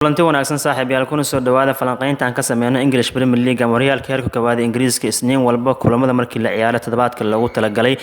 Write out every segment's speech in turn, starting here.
kulanti wanaagsan saaxiibayaal kuna soo dhawaada falanqeynta aan ka sameeyno English Premier League ama horyaalka heerka koowaad ee Ingiriiska isniin walba kulamada markii la ciyaaro toddobaadka loogu talagalay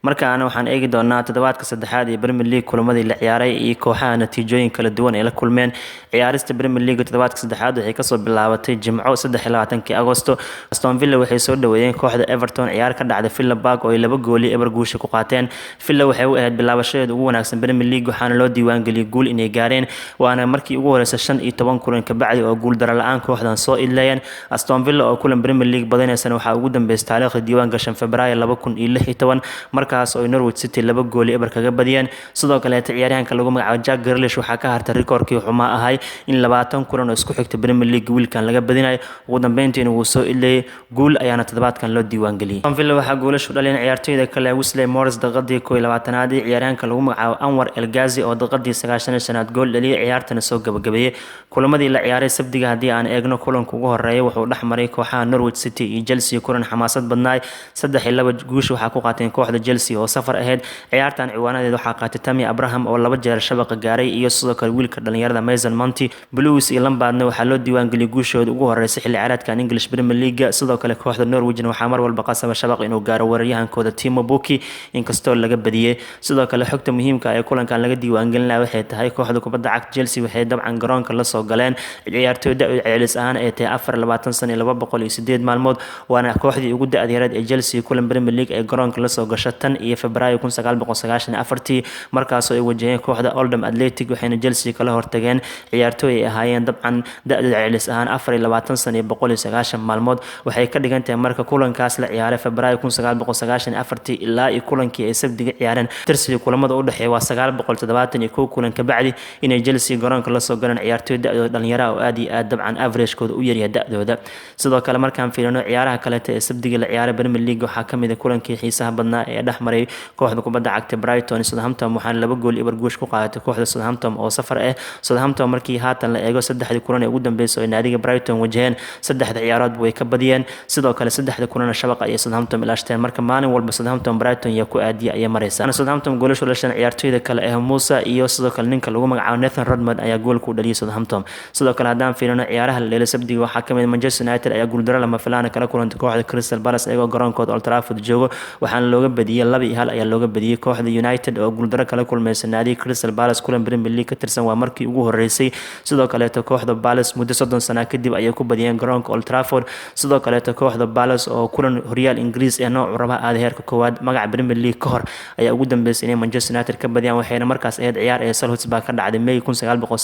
markaana waxaan eegi doonaa toddobaadka saddexaad ee Premier League kulamadii la ciyaaray iyo kooxaha natiijooyin kala duwan ee la kulmeen ciyaarista Premier League toddobaadka saddexaad waxay ka soo bilaabatay Jimco 23 Agoosto Aston Villa waxay soo dhaweeyeen kooxda Everton ciyaar ka dhacday Villa Park oo ay laba gool eber guusha ku qaateen Villa waxay u ahayd bilaabashadeeda ugu wanaagsan Premier League waxaana loo diiwaan galiyay guul inay gaareen waana markii ugu horeysay 15 kulan ka bacdi oo guul daro la'aan kooxdan soo idlayeen Aston Villa oo kulan Premier League badanaysan waxa ugu dambeysay taariikhda diiwaan gashan Febraayo 2016 markaas oo Norwich City laba gool eber kaga badiyeen sidoo kale ciyaaryahanka lagu magacaabo Jack Grealish waxa ka hartay rikoorkii xumaa ahay in 20 kulan oo isku xigta Premier League wiilkan laga badinayo ugu dambeyntiina uu soo idlayay guul ayaana toddobaadkan loo diiwaan galiyay Aston Villa waxa goolasho dhalin ciyaartoyda kale Wesley Morris daqiiqadii 21aad ciyaaryahanka lagu magacaabo Anwar El Ghazi oo daqiiqadii 90aad gool dhaliyay ciyaartana soo gabagabeeyay kulamadii la ciyaaray sabdiga hadii aan eegno kulanka ugu horeeyay wuxuu dhaxmaray kooxaha Norwich City iyo Chelsea kulan xamaasad badnaay 3-2 guush waxa ku qaateen kooxda Chelsea oo safar ahayd ciyaartan ciwaanadeed waxa qaatay Tammy Abraham oo laba jeer shabaqa gaaray iyo sidoo kale wiilka dhalinyarada Mason Mount Blues iyo Lampardna waxa loo diiwaan galiyay guushooda ugu horeysay xilli ciyaareedkan English Premier League sidoo kale kooxda Norwich waxa mar walba qasaba shabaq inuu gaaro weeraryahankooda Timo Pukki inkastoo laga badiyay sidoo kale xogta muhiimka ah ee kulankan laga diiwaan gelinayo waxay tahay kooxda kubadda cagta Chelsea waxay dabcan garoonka la soo galeen ciyaartoyda ceelis ahaan ay tahay 24 sano iyo 208 maalmood waana kooxdii ugu da'da yareed ee Chelsea kulan Premier League ee garoonka la soo gashay tan iyo Febraayo 1994 markaas oo ay wajaheen kooxda Oldham Athletic waxayna Chelsea kala hortageen ciyaartoy ay ahaayeen dabcan da'da ceelis ahaan 24 sano iyo 190 maalmood waxay ka dhigan tahay marka kulankaas la ciyaaray Febraayo 1994 ilaa iyo kulankii ay sabdiga ciyaareen tirsiga kulamada u dhaxeeya waa 971 kulan ka bacdi inay Chelsea garoonka la soo galeen ciyaartoyda dhalinyaro oo aad iyo aad dabcan average-kooda u yaryahay da'dooda sidoo kale markaan fiirino ciyaaraha kale ee sabdiga la ciyaaray Premier League waxa kamid ah kulankii xiisaha badnaa ee dhaxmaray kooxda kubadda cagta Brighton Southampton waxaana laba gool eber guush ku qaadatay kooxda Southampton oo safar ah Southampton markii haatan la eego saddexdii kulan ee ugu dambeysay oo naadiga Brighton wajaheen saddexda ciyaarood way ka badiyeen sidoo kale saddexda kulan shabaqa ay Southampton ilaashteen marka maalin walba Southampton Brighton ya ku aadiya ay maraysaa Southampton goolasho la shan ciyaartoyda kale ee Musa iyo sidoo kale ninka lagu magacaabo Nathan Rodman ayaa gool ku dhaliyay Southampton sidoo kale hadaan fiirino ciyaaraha la sabdiga waxa kamid Manchester United ayaa guul daro lama filaan kala kulantay kooxda Crystal Palace ayagoo garoonkooda Old Trafford joogo waxaana looga badiyay 2-1 ayaa looga badiyay kooxda United oo guul daro kala kulmaysa naadiga Crystal Palace kulan Premier League ka tirsan waa markii ugu horeysay sidoo kale kooxda Palace muddo 30 sano kadib ayay ku badiyeen garoonka Old Trafford sidoo kale kooxda Palace oo kulan horyaal Ingiriis ee nooc raba aad heerka koowaad magaca Premier League ka hor ayaa ugu dambeysay inay Manchester United ka badiyaan waxayna markaas ahayd ciyaar ee Salzburg ka dhacday May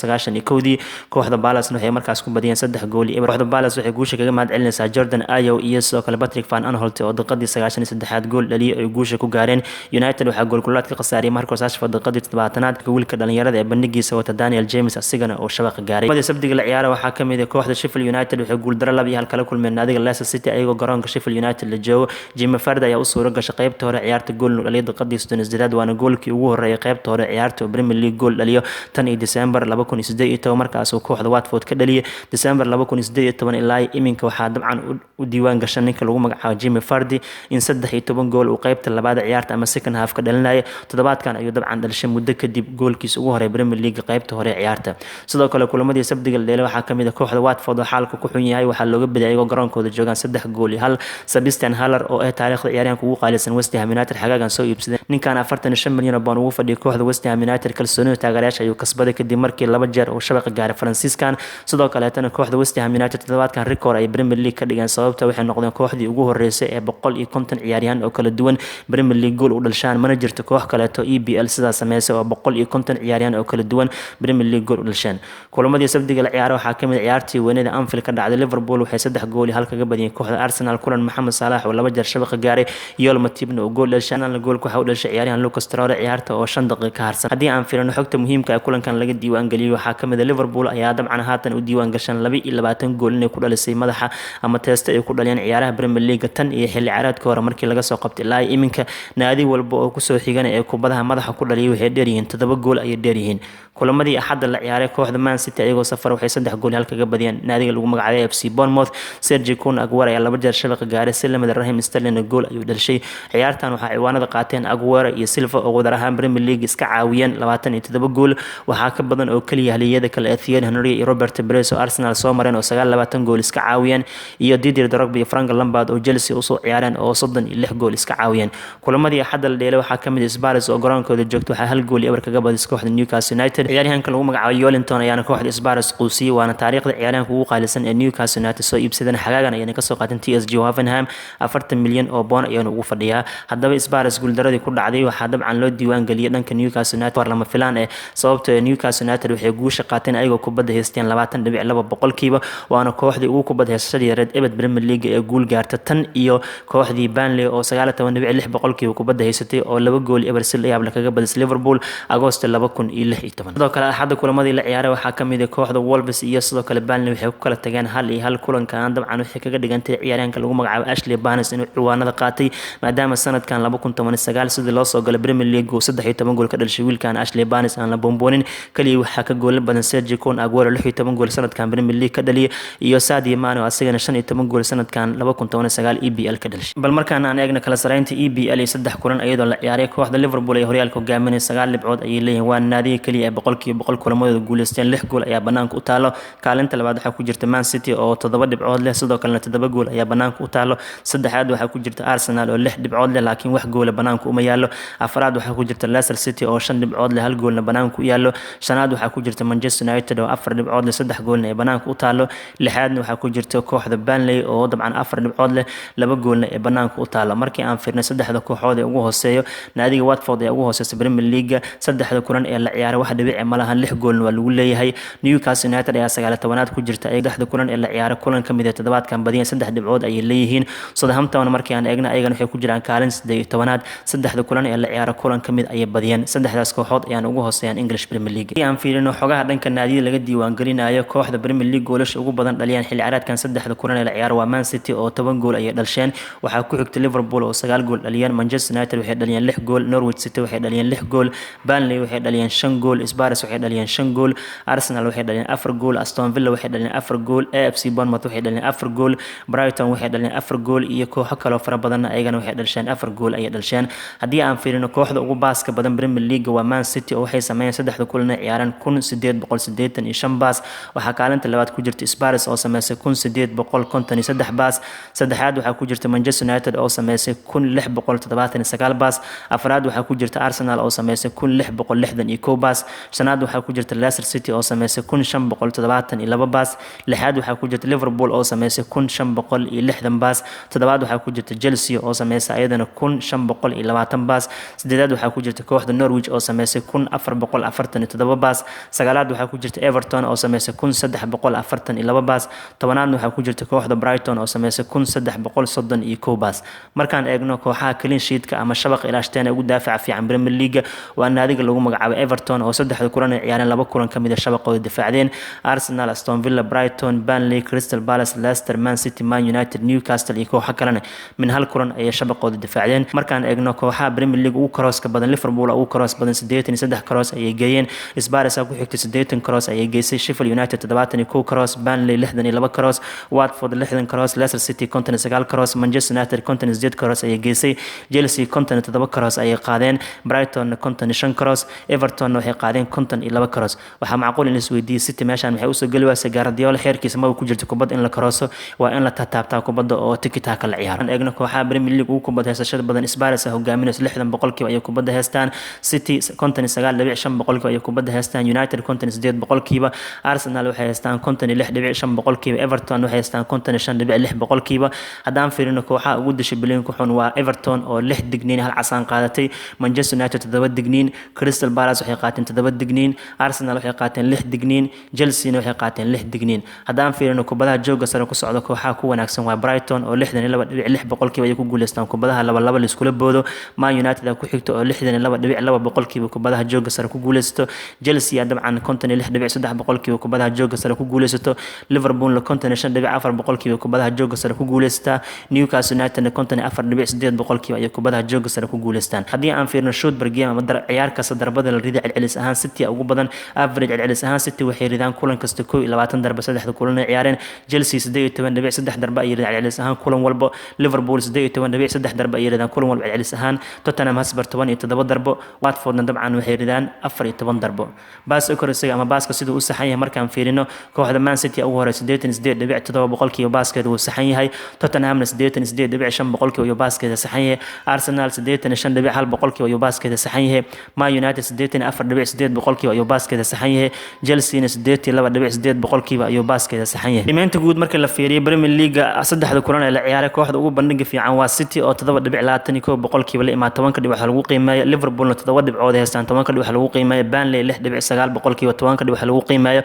1991 kooxda Palace waxay markaas ku badiyeen 3 gool eber kooxda Palace waxay guusha kaga mahad celinaysaa Jordan Ayew iyo sidoo kale Patrick Van Aanholt oo daqiiqadii 93aad gool dhaliyay ay guusha ku gaareen United waxa gool kulaad ka qasaariyay Marcus Rashford daqiiqadii 70aad wiilka dhalinyarada ee bandhigiisa wata Daniel James asigana oo shabaqa gaaray wada sabdiga la ciyaaro waxa kamid ah kooxda Sheffield United waxay guul daro 2-1 kala kulmeen naadiga Leicester City ayagoo garoonka Sheffield United la joogo Jimmy Vardy ayaa u suura gashay qaybta hore ciyaarta gool dhaliyay daqiiqadii 38aad waana goolkii ugu horeeyay qaybta hore ciyaarta Premier League gool dhaliyo tan iyo December 2018 markaas uu kooxda Watford ka dhaliyay December 2018 ilaa iminka waxa dabcan u diiwaan gashay ninka lagu magacaabo Jimmy Vardy in 13 gool uu qaybta labaad ciyaarta ama second half ka dhalinayay toddobaadkan ayuu dabcan dhalishay muddo kadib goolkiisa ugu horeeyay Premier League qaybta hore ciyaarta sidoo kale kulamadii sabdiga la dheelay waxa kamid ah kooxda Watford oo xaalku ku xun yahay waxa looga badiyay ayagoo garoonkooda joogan 3 gool iyo 1 Sebastian Haller oo ah taariikhda ciyaaryahanka ugu qaalisan West Ham United xagaagan soo iibsaday ninkan 45 milyan oo baan ugu fadhiyay kooxda West Ham United kalsoonida taageerayaasha ayuu kasbaday kadib markii laba jeer uu shabaqa gaaray Franciscan sidoo kale tan kooxda West Ham United toddobaadkan record ay Premier League ka dhigeen sababta waxay noqdeen kooxdii ugu horeysay ee 150 ciyaaryahan oo kala duwan Premier League gool u dhalshaan mana jirto koox kale oo EPL sidaas sameysay oo 150 ciyaaryahan oo kala duwan Premier League gool u dhalshaan kulamadii sabdiga la ciyaaray waxa kamid ciyaartii weynada Anfield ka dhacday Liverpool waxay 3 gool iyo 1 kaga badiyeen kooxda Arsenal kulan Mohamed Salah oo laba jeer shabaqa gaaray Yol Matibna oo gool dhalshaan goolku waxa u dhalshay ciyaaryahan Lucas Toure ciyaarta oo 5 daqiiqo ka harsan hadii aan fiirino xogta muhiimka ah kulankan laga diiwaan galiyay waxa kamid ah Liverpool ayaa dabcan haatan u diiwaan gashan 22 gool inay ku dhalisay madaxa ama teesta ay ku dhaliyeen ciyaaraha Premier League tan iyo xilli ciyaareedka hore markii laga soo qabtay ilaa iminka naadi walba oo kusoo xigana ee kubadaha madaxa ku dhaliyay waxay dheeryihiin 7 gool ayay dheeryihiin kulamadii axadda la ciyaaray kooxda Man City ayagoo safar waxay 3 gool halkaga badiyeen naadiga lagu magacaabay FC Bournemouth Sergio Kun Aguero ayaa laba jeer shabaqa gaaray si lamid Raheem Sterling gool ayuu dhalishay ciyaartan waxaa ciwaanada qaateen Aguero iyo Silva oo wadar ahaan Premier League iska caawiyeen 27 gool waxaa ka badan oo kaliya haliyada kale ee Thierry Henry iyo Robert Pires oo Arsenal soo mareen oo 29 gool iska caawiyeen iyo Didier Drogba iyo Frank Lampard oo Chelsea usoo ciyaareen oo 36 gool iska caawiyeen kulamadii axadda la dheelay waxaa kamid Spurs oo garoonkooda joogto waxaa hal gool eber kaga badisay kooxda Newcastle United ciyaaryahanka lagu magacaabo Yolinton ayaana kooxda Spurs quusiyay waana taariikhda ciyaaryahanka ugu qaalisan ee Newcastle United soo iibsadeen xagaagan ayana ka soo qaateen TSG Hoffenheim 40 milyan oo pound ayana ugu fadhiyaa haddaba Spurs guuldaradii ku dhacday waxaa dabcan loo diiwaan galiyay dhanka Newcastle United war lama filaan sababtoo Newcastle United waxay guusha qaateen ayagoo kubadda haysteen 20.2% waana kooxdii ugu kubadda haysashada yareed ebed Premier League ee guul gaarta tan iyo kooxdii Burnley oo 19.6% kubadda haysatay oo 2 gool eber si la yaab la kaga badisay Liverpool Agosto 2016 sidoo kale axadda kulamadii la ciyaaray waxaa kamid ah kooxda Wolves iyo sidoo kale Burnley waxay ku kala tageen hal iyo hal kulankan dabcan waxay kaga dhigantay ciyaaryahanka lagu magacaabo Ashley Barnes inuu ciwaanada qaatay maadaama sanadkan 2019 sidii loo soo galay Premier League uu 13 gool ka dhalishay wiilkan Ashley Barnes aan la bomboonin kaliya waxaa ka gool badan Sergio Kun Aguero 16 gool sanadkan Premier League ka dhaliyay iyo Sadio Mane oo asagana 15 gool sanadkan 2019 EPL ka dhalishay bal markaan aan eegno kala sareynta EPL iyo 3 kulan iyadoo la ciyaaray kooxda Liverpool ee horyaalka hogaaminaysa 9 dhibcood ayay leeyihiin waa naadiga kaliya ee 100% kulamadooda guuleysteen 6 gool ayaa banaanka u taalo kaalinta labaad waxaa ku jirta Man City oo 7 dhibcood leh sidoo kalena 7 gool ayaa banaanka u taalo saddexaad waxaa ku jirta Arsenal oo 6 dhibcood leh laakiin wax gool banaanka uma yaalo afraad waxaa ku jirta Leicester City oo 5 dhibcood leh hal goolna banaanka u yaalo shanaad waxaa ku jirta Manchester United oo 4 dhibcood leh 3 goolna ee banaanka u taalo lixaadna waxaa ku jirta kooxda Burnley oo dabcan 4 dhibcood leh 2 goolna ee banaanka u taalo markii aan fiirnay saddexda kooxood ee ugu hooseeyo naadiga Watford ee ugu hooseysa Premier League saddexda kulan ee la ciyaaray wax dhibic ma lahan 6 goolna waa lagu leeyahay Newcastle United ayaa 19aad ku jirta ay saddexda kulan ee la ciyaaray kulan kamid ah toddobaadkan badiyeen 3 dhibcood ayay leeyihiin Southampton markii aan eegna ayagana waxay ku jiraan kaalin 18aad saddexda kulan ee la ciyaaray kulan kamid ayay badiyeen saddexdaas kooxood ayaan ugu hooseeyaan English Premier League aan fiirino xogaha dhanka naadiga laga diiwaan gelinayo kooxda Premier League goolasha ugu badan dhaliyaan xilli ciyaareedkan saddexda kulan ee la ciyaaray waa Man City oo 10 gool ayay dhalsheen waxaa ku xigta Liverpool oo 9 gool dhaliyeen Manchester United waxay dhaliyeen 6 gool Norwich City waxay dhaliyeen 6 gool Burnley waxay dhaliyeen 5 gool Spurs waxay dhaliyeen 5 gool Arsenal waxay dhaliyeen 4 gool Aston Villa waxay dhaliyeen 4 gool AFC Bournemouth waxay dhaliyeen 4 gool Brighton waxay dhaliyeen 4 gool iyo kooxo kale oo fara badan ayagana waxay dhalsheen 4 gool ayay dhalsheen haddii aan fiirino kooxda ugu baaska badan Premier League waa Man City oo waxay sameeyeen saddexda kulan ee ciyaaran 1885 baas waxaa kaalinta labaad ku jirta Spurs oo sameysay 1853 baas saddexaad waxaa ku jirta Manchester United oo sameysay 1679 baas afraad waxaa ku jirta Arsenal oo sameysay 1661 baas shanaad waxaa ku jirta Leicester City oo sameysay 1572 baas lixaad waxaa ku jirta Liverpool oo sameysay 1560 baas toddobaad waxaa ku jirta Chelsea oo sameysay ayadana 1520 baas sideedaad waxaa ku jirta kooxda Norwich oo sameysay 1447 baas sagaalaad waxaa ku jirta Everton oo sameysay 1342 baas tobanaad waxaa ku jirta kooxda Brighton oo sameysay 1331 baas markaan eegno kooxaha clean sheet-ka ama shabaqa ilaashteen ugu daafaca fiican Premier League waa naadiga lagu magacaabo Everton oo saddexda kulan ay ciyaareen laba kulan kamid ah shabaqooda difaacdeen Arsenal Aston Villa Brighton Burnley Crystal Palace Leicester Man City Man United Newcastle iyo kooxo kalena min hal kulan ay shabaqooda difaacdeen markaan eegno kooxaha Premier League ugu karooska badan Liverpool ugu karoos badan 83 karoos ayay geeyeen Spurs ku xigtay 80 karoos ayay geysay Sheffield United 71 karoos Burnley 62 karoos Watford 60 karoos Leicester City 59 karoos Manchester United 58 karoos ayay geysay Chelsea 57 karoos ayay qaadeen Brighton 55 karoos Everton waxay qaadeen 52 karoos waxaa macquul in isweydiiyay City meeshan waxay u soo gali waasay Guardiola xeerkiisa ma ku jirto kubad in la karooso waa in la taabtaa kubadda oo tiki-taka la ciyaaro eegna kooxaha Premier League ugu kubad heysashada badan Spurs hogaaminaysa 60% ayay kubadda heystaan City 59.5% ayay kubadda heystaan United 58% Arsenal waxay heystaan 56.5% Everton waxay heystaan 55.6% haddaan fiirino kooxaha ugu dashay billion ku xun waa Everton oo 6 digniin hal casaan qaadatay Manchester United 7 digniin Crystal Palace waxay qaateen 7 digniin Arsenal waxay qaateen 6 digniin Chelsea waxay qaateen 6 digniin haddaan fiirino kubadaha jooga sare ku socda kooxaha ku wanaagsan waa Brighton oo 62.6% ay ku guuleystaan kubadaha laba la iskula boodo Man United ku xigto oo 62.2% kubadaha jooga sare ku guuleysto Chelsea dabcan 56.3% kubadaha jooga sare ku guuleysto Liverpool 55.4% kubadaha jooga sare ku guuleystaa Newcastle United 54.8% iyo kubadaha jooga sare ku guuleystaan haddii aan fiirno shoot per game ama ciyaar kasta darbada la rida celcelis ahaan City ugu badan average celcelis ahaan City waxay ridaan kulan kasta 22 darba saddexda kulan ay ciyaareen Chelsea 18.3 darba ay ridaan celcelis ahaan kulan walba Liverpool 18.3 darba ay ridaan kulan walba celcelis ahaan Tottenham Hotspur 17 darbo Watford dabcan waxay ridaan 14 darbo baas accuracy ama baaska sidoo u saxan yahay markaan fiirino kooxda Man City ugu hore 88.7 boqolkiiba baaskeedu uu saxan yahay Tottenham 88.5 boqolkiiba baaskeeda saxan yahay Arsenal 85.1 boqolkiiba baaskeeda saxan yahay Man United 84.8 boqolkiiba baaskeeda saxan yahay Chelsea 82.8 boqolkiiba baaskeeda saxan yahay qiimaynta guud marka la fiiriyo Premier League saddexda kulan ee la ciyaaray kooxda ugu bandhiga fiican waa City oo 7.21 boqolkiiba la imaa 10 dhibcood waxa lagu qiimeeyo Liverpool 7 dhibcood haystaan 10 dhibcood waxa lagu qiimeeyo Burnley 6.9 boqolkiiba 10 dhibcood waxa lagu qiimeeyo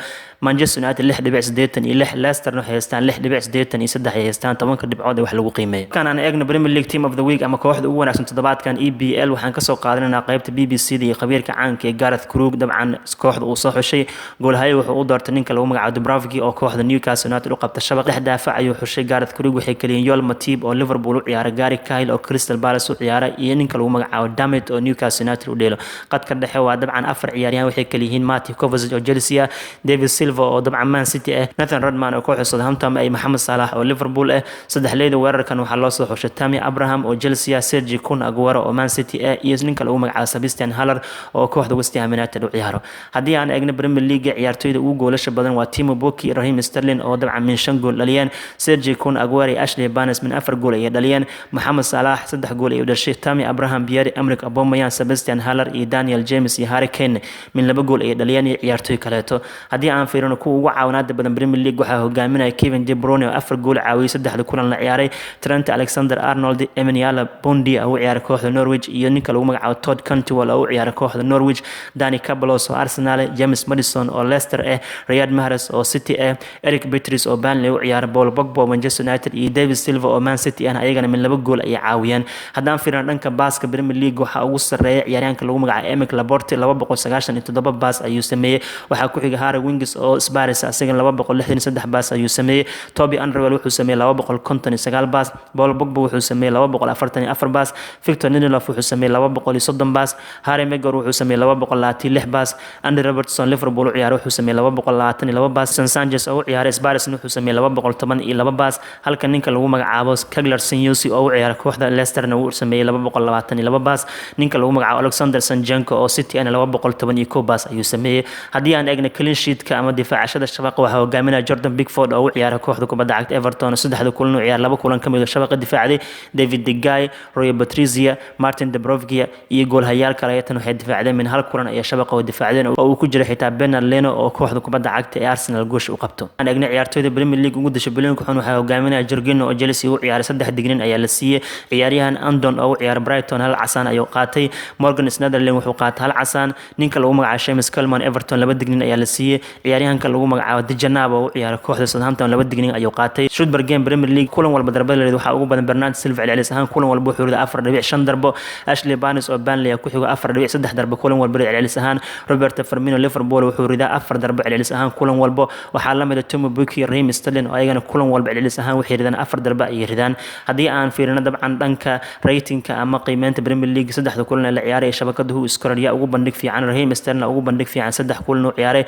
Manchester United 6.86 Leicester haystaan 6.83 haystaan 10 dhibcood waxa lagu qiimeeyo kan aan eegno Premier League Team of the Week ama kooxda ugu wanaagsan toddobaadkan EPL waxaan ka soo qaadanaa qaybta BBC-da iyo khabiirka caanka ee Gareth Krug dabcan kooxda uu soo xushay goolhaye wuxuu u doortay ninka lagu magacaabo Dubravki oo kooxda Newcastle United u qabta shabaq dhex daafac ayuu xushay Gareth Krug waxay kaliin Joel Matip oo Liverpool u ciyaara Gary Cahill oo Crystal Palace u ciyaara iyo ninka lagu magacaabo Damit oo Newcastle United u dheelo qadka dhexe waa dabcan afar ciyaaryahan waxay kaliin Matip Kovacic oo Chelsea David Silva oo dabcan Man City Nathan Rodman oo kooxda Southampton ay Mohamed Salah oo Liverpool saddexleeda weerarkan waxaa loo soo xushay Tammy Abraham oo Chelsea Sergio Kun Aguero oo Man City iyo ninka lagu magacaabo Sebastian Haller oo kooxda West Ham United u ciyaaro haddii aan eegno Premier League ciyaartoyda ugu goolasha badan waa Timo Pukki Raheem Sterling oo dabcan min 5 gool dhaliyeen Sergio Kun Aguero iyo Ashley Barnes min 4 gool ay dhaliyeen Mohamed Salah 3 gool ay dhashay Tammy Abraham Pierre-Emerick Aubameyang Sebastian Haller iyo Daniel James iyo Harry Kane min 2 gool ay dhaliyeen ciyaartoy kaleeto haddii aan fiirino kuwa ugu caawinaada badan Premier League waxaa hogaaminaya Kevin De Bruyne oo 4 gool caawiyay saddexda kulan la ciyaaray Trent Alexander-Arnold Emmanuel Bondi oo ciyaar kooxda Norwich iyo ninka lagu magacaabo Todd Cantwell oo ciyaar kooxda Norwich Dani Ceballos oo Arsenal James Maddison oo Leicester Riyad Mahrez oo City Eric Beatrice oo Burnley u ciyaar Paul Pogba oo Manchester United iyo David Silva oo Man City ayagana min 2 gool ay caawiyeen haddaan fiirino dhanka baaska Premier League waxaa ugu sareeya ciyaaryahanka lagu magacaabo Emile Laporte 297 baas ayuu sameeyay waxaa ku xiga Harry Winks oo Spurs asagana 263 baas ayuu sameeyay Toby Alderweireld wuxuu sameeyay 259 baas Paul Pogba wuxuu sameeyay 244 baas Victor Lindelof wuxuu sameeyay 230 baas Harry Maguire wuxuu sameeyay 226 baas Andy Robertson Liverpool u ciyaar wuxuu sameeyay 222 baas Sanchez oo u ciyaar Spurs wuxuu sameeyay 212 baas halka ninka lagu magacaabo Kagler Sinyusi oo u ciyaar kooxda Leicester wuxuu sameeyay 222 baas ninka lagu magacaabo Alexander Zinchenko oo City 211 baas ayuu sameeyay haddii aan eegno clean sheet-ka ama difaacashada shabaqa waxaa hogaaminaya Jordan Pickford oo u ciyaar kooxda kubadda cagta Everton saddexda kulan u ciyaar 2 kulan kamid shabaqa difaacday David De Gea Roy Patricia Martin Dubravka iyo goolhayaal kale ayatan waxay difaacdeen min hal kulan ay shabaqa oo difaacdeen oo uu ku jira xitaa Bernard Leno oo kooxda kubadda cagta ee Arsenal goosh u qabto aan eegno ciyaartoyda Premier League ugu dashay bilooyinka waxaa hogaaminaya Jorginho oo Chelsea u ciyaar 3 dignin ayaa la siiyay ciyaaryahan Andon oo u ciyaar Brighton hal casaan ayuu qaatay Morgan Schneiderlin wuxuu qaatay hal casaan ninka lagu magacaabo James Coleman Everton 2 dignin ayaa la siiyay ciyaaryahanka lagu magacaabo Dijanaba oo u ciyaar kooxda Southampton 2 dignin ayuu qaatay shoot per game Premier League kulan walba darbada waxaa ugu badan Bernard Silva celcelis ahaan kulan walba wuxuu ridaa 4.5 darbo Ashley Barnes oo Burnley ku xigo 4.3 darbo kulan walba celcelis ahaan Roberto Firmino Liverpool wuxuu ridaa 4 darbo celcelis ahaan kulan walba waxaa la mid ah Timo Pukki Raheem Sterling oo ayagana kulan walba celcelis ahaan waxay ridaan 4 darbo ay ridaan haddii aan fiirino dabcan dhanka ratingka ama qiimeynta Premier League saddexda kulan ee la ciyaaray shabakadu uu iskoorada ugu bandhig fiican Raheem Sterling ugu bandhig fiican 3 kulan oo ciyaaray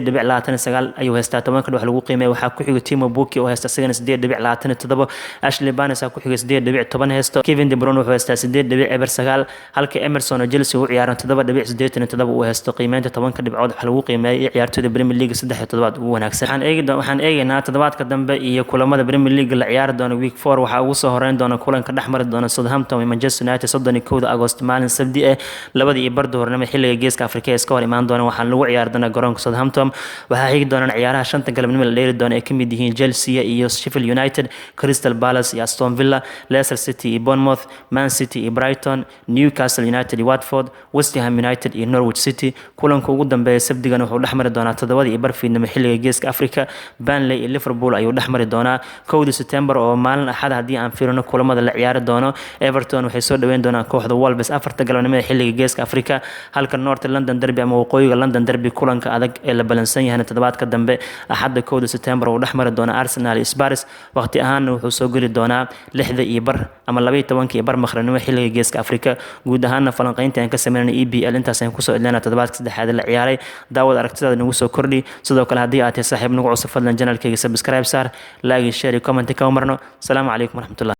8.29 ayuu haystaa 10 wax lagu qiimeeyo waxaa ku xigo Timo Pukki oo haysta isagana 8.27 Ashley Barnes ku xigo 8.10 haysto Kevin De Bruyne wuxuu haystaa 8.09 halka Emerson oo Chelsea uu ciyaaran 7.87 uu haysto qiimeynta 10 dhibcood wax lagu qiimeeyo ciyaartoyda Premier League 3 toddobaad ugu wanaagsan waxaan eegaynaa toddobaadka dambe iyo kulamada Premier League la ciyaari doona week 4 waxaa ugu soo horeyn doona kulanka dhexmari doona Southampton iyo Manchester United 31 Agost maalin Sabti labadii bardoornimo xilliga geeska Afrika ee iska hor imaan doona waxaan lagu ciyaari doonaa garoonka Southampton waxaa xigi doona ciyaaraha 5 galabnimo la dheeri doona ee kamid yihiin Chelsea iyo Sheffield United Crystal Palace iyo Aston Villa Leicester City iyo Bournemouth Man City iyo Brighton Newcastle United iyo Watford West Ham United iyo Norwich City kulanka ugu dambeeya Sabtigan wuxuu dhexmari doonaa 7 barfiidnimo xilliga geeska Afrika Burnley iyo Liverpool ayuu dhexmari doonaa 1 September oo maalin Axad haddii aan fiirino kulamada la ciyaari doono Everton waxay soo dhaweyn doonaan kooxda Wolves 4 galabnimo xilliga geeska Afrika halka North London Derby ama waqooyiga London Derby kulanka adag ee la balansan yahay toddobaadka dambe Axadda 1 September uu dhexmari doona Arsenal iyo Spurs waqti ahaan wuxuu soo gali doonaa 6 ama 12 iyo bar maqribnimo xilliga geeska Afrika guud ahaan falanqeynta aan ka sameynay EPL intaas aan kusoo ilaalina toddobaadka saddexaad la ciyaaray daawad aragtidaada nagu soo kordhi sidoo kale haddii aad tahay saaxiib nagu cusub fadlan channelkayga subscribe saar like share iyo comment ka marno. Assalaamu calaykum waraxmatullahi